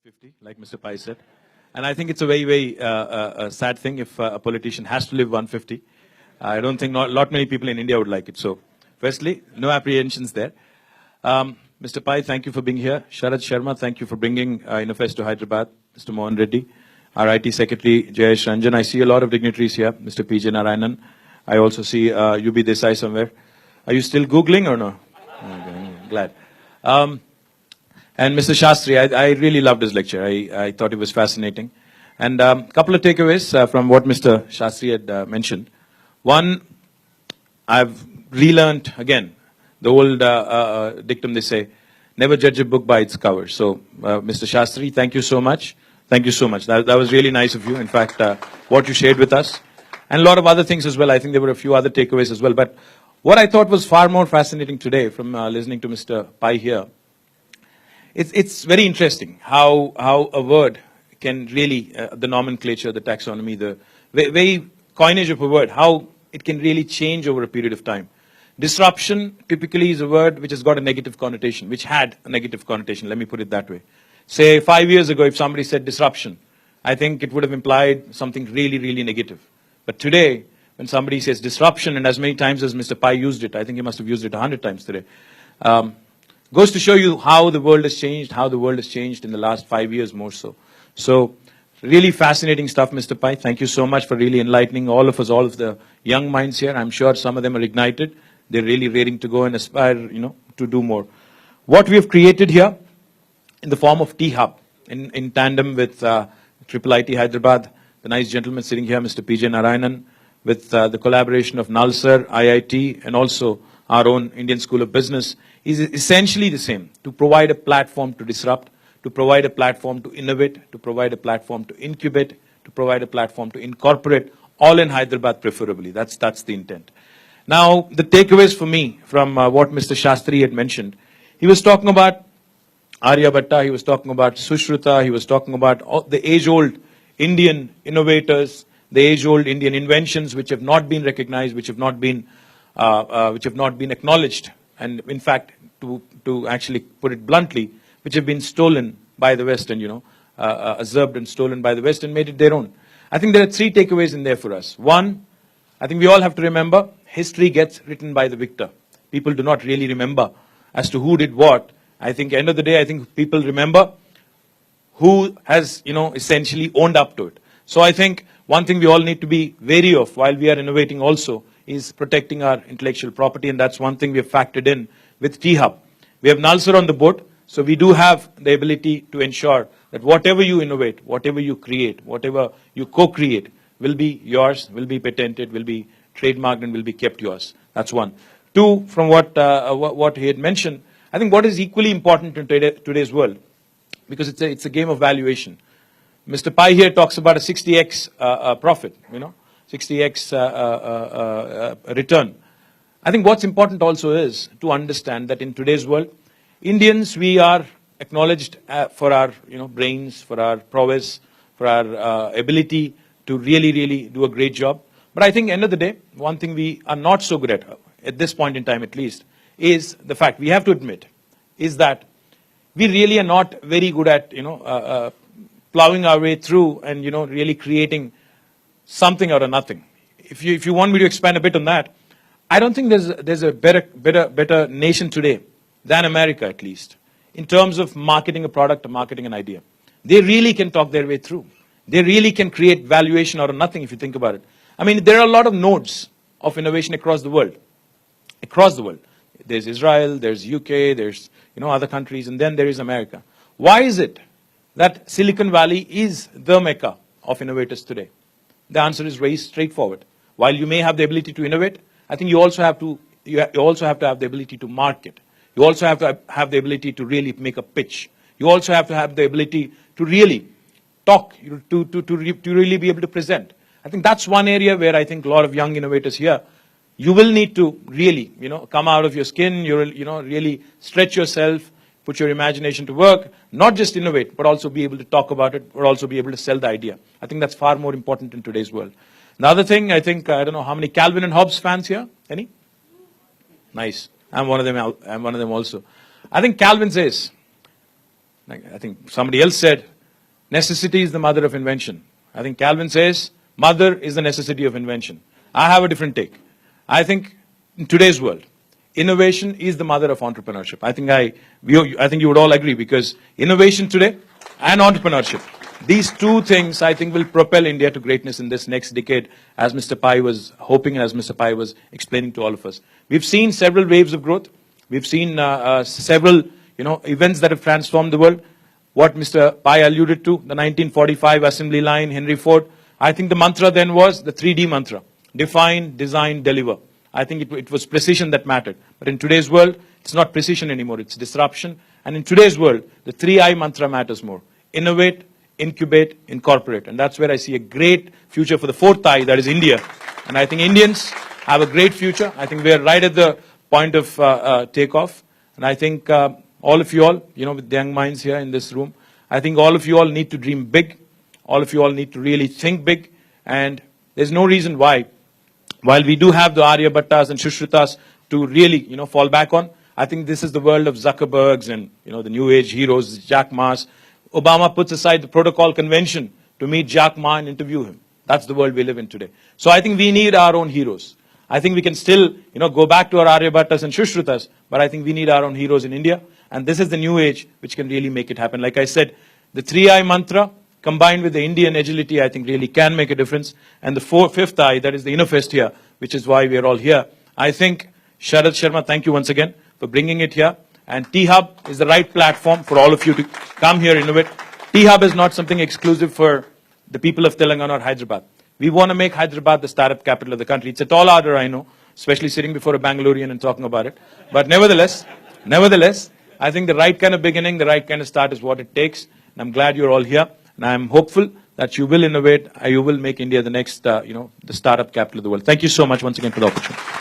50, like Mr. Pai said. And I think it's a very sad thing if a politician has to live 150. I don't think lot many people in India would like it. So, firstly, no apprehensions there. Mr. Pai, thank you for being here. Sharad Sharma, thank you for bringing Innofest to Hyderabad. Mr. Mohan Reddy, our IT Secretary, Jayesh Ranjan. I see a lot of dignitaries here. Mr. P.J. Narayanan. I also see UB Desai somewhere. Are you still Googling or no? Okay, glad. And Mr. Shastri, I really loved his lecture. I thought it was fascinating. And a couple of takeaways from what Mr. Shastri had mentioned. One, I've relearned, again, the old dictum they say, never judge a book by its cover. So, Mr. Shastri, thank you so much. Thank you so much. That was really nice of you. In fact, what you shared with us. And a lot of other things as well. I think there were a few other takeaways as well. But what I thought was far more fascinating today from listening to Mr. Pai here, it's very interesting how a word can really, the nomenclature, the taxonomy, the very coinage of a word, how it can really change over a period of time. Disruption typically is a word which has got a negative connotation, which had a negative connotation, let me put it that way. Say 5 years ago, if somebody said disruption, I think it would have implied something really, really negative. But today, when somebody says disruption, and as many times as Mr. Pai used it, I think he must have used it 100 times today, goes to show you how the world has changed in the last 5 years more so. So, really fascinating stuff, Mr. Pai. Thank you so much for really enlightening all of us, all of the young minds here. I'm sure some of them are ignited. They're really raring to go and aspire, to do more. What we have created here in the form of T-Hub, in tandem with IIIT Hyderabad, the nice gentleman sitting here, Mr. P.J. Narayanan, with the collaboration of Nalsar, IIT, and also our own Indian School of Business, is essentially the same, to provide a platform to disrupt, to provide a platform to innovate, to provide a platform to incubate, to provide a platform to incorporate, all in Hyderabad preferably. That's the intent. Now, the takeaways for me from what Mr. Shastri had mentioned, he was talking about Aryabhatta, he was talking about Sushruta, he was talking about all the age-old Indian innovators, the age-old Indian inventions which have not been recognized, which have not been acknowledged, and in fact, to actually put it bluntly, which have been stolen by the West and, usurped and stolen by the West and made it their own. I think there are three takeaways in there for us. One, I think we all have to remember, history gets written by the victor. People do not really remember as to who did what. I think, end of the day, I think people remember who has, essentially owned up to it. So I think one thing we all need to be wary of while we are innovating also is protecting our intellectual property, and that's one thing we have factored in with T-Hub. We have Nalsar on the board, so we do have the ability to ensure that whatever you innovate, whatever you create, whatever you co-create will be yours, will be patented, will be trademarked, and will be kept yours. That's one. Two, from what he had mentioned, I think what is equally important in today's world, because it's a game of valuation. Mr. Pai here talks about a 60x profit, 60x return. I think what's important also is to understand that in today's world, Indians, we are acknowledged for our brains, for our prowess, for our ability to really, really do a great job. But I think end of the day, one thing we are not so good at this point in time at least, is the fact, we have to admit, is that we really are not very good at, plowing our way through and, really creating something out of nothing. If you want me to expand a bit on that, I don't think there's a better nation today than America, at least, in terms of marketing a product or marketing an idea. They really can talk their way through. They really can create valuation out of nothing, if you think about it. I mean, there are a lot of nodes of innovation across the world. Across the world. There's Israel, there's UK, there's, other countries, and then there is America. Why is it that Silicon Valley is the mecca of innovators today? The answer is very straightforward. While you may have the ability to innovate, I think you also have to have the ability to market. You also have to have the ability to really make a pitch. You also have to have the ability to really talk, to really be able to present. I think that's one area where I think a lot of young innovators here, you will need to really, come out of your skin, you will, really stretch yourself, put your imagination to work, not just innovate, but also be able to talk about it, or also be able to sell the idea. I think that's far more important in today's world. The other thing, I think, I don't know how many Calvin and Hobbes fans here? Any? Nice. I'm one of them also. I think Calvin says, I think somebody else said, necessity is the mother of invention. I think Calvin says, mother is the necessity of invention. I have a different take. I think in today's world, innovation is the mother of entrepreneurship. I think you would all agree, because innovation today and entrepreneurship, these two things I think will propel India to greatness in this next decade, as Mr. Pai was hoping and as Mr. Pai was explaining to all of us. We've seen several waves of growth. We've seen several events that have transformed the world. What Mr. Pai alluded to, the 1945 assembly line, Henry Ford. I think the mantra then was the 3D mantra: define, design, deliver. I think it was precision that mattered. But in today's world, it's not precision anymore, it's disruption. And in today's world, the 3I mantra matters more: innovate, incubate, incorporate. And that's where I see a great future for the fourth I, that is India. And I think Indians have a great future. I think we're right at the point of takeoff. And I think all of you all, with the young minds here in this room, I think all of you all need to dream big. All of you all need to really think big. And there's no reason why, while we do have the Aryabhattas and Shushrutas to really, fall back on, I think this is the world of Zuckerbergs and, the new age heroes, Jack Ma's. Obama puts aside the protocol convention to meet Jack Ma and interview him. That's the world we live in today. So I think we need our own heroes. I think we can still, go back to our Aryabhattas and Shushrutas, but I think we need our own heroes in India. And this is the new age which can really make it happen. Like I said, the 3I mantra combined with the Indian agility, I think really can make a difference. And the fifth I, that is the InnoFest here, which is why we are all here. I think, Sharad Sharma, thank you once again for bringing it here. And T-Hub is the right platform for all of you to come here, innovate. T-Hub is not something exclusive for the people of Telangana or Hyderabad. We want to make Hyderabad the startup capital of the country. It's a tall order, I know, especially sitting before a Bangalorean and talking about it. But nevertheless, I think the right kind of beginning, the right kind of start is what it takes. And I'm glad you're all here. And I'm hopeful that you will innovate, you will make India the next, the startup capital of the world. Thank you so much once again for the opportunity.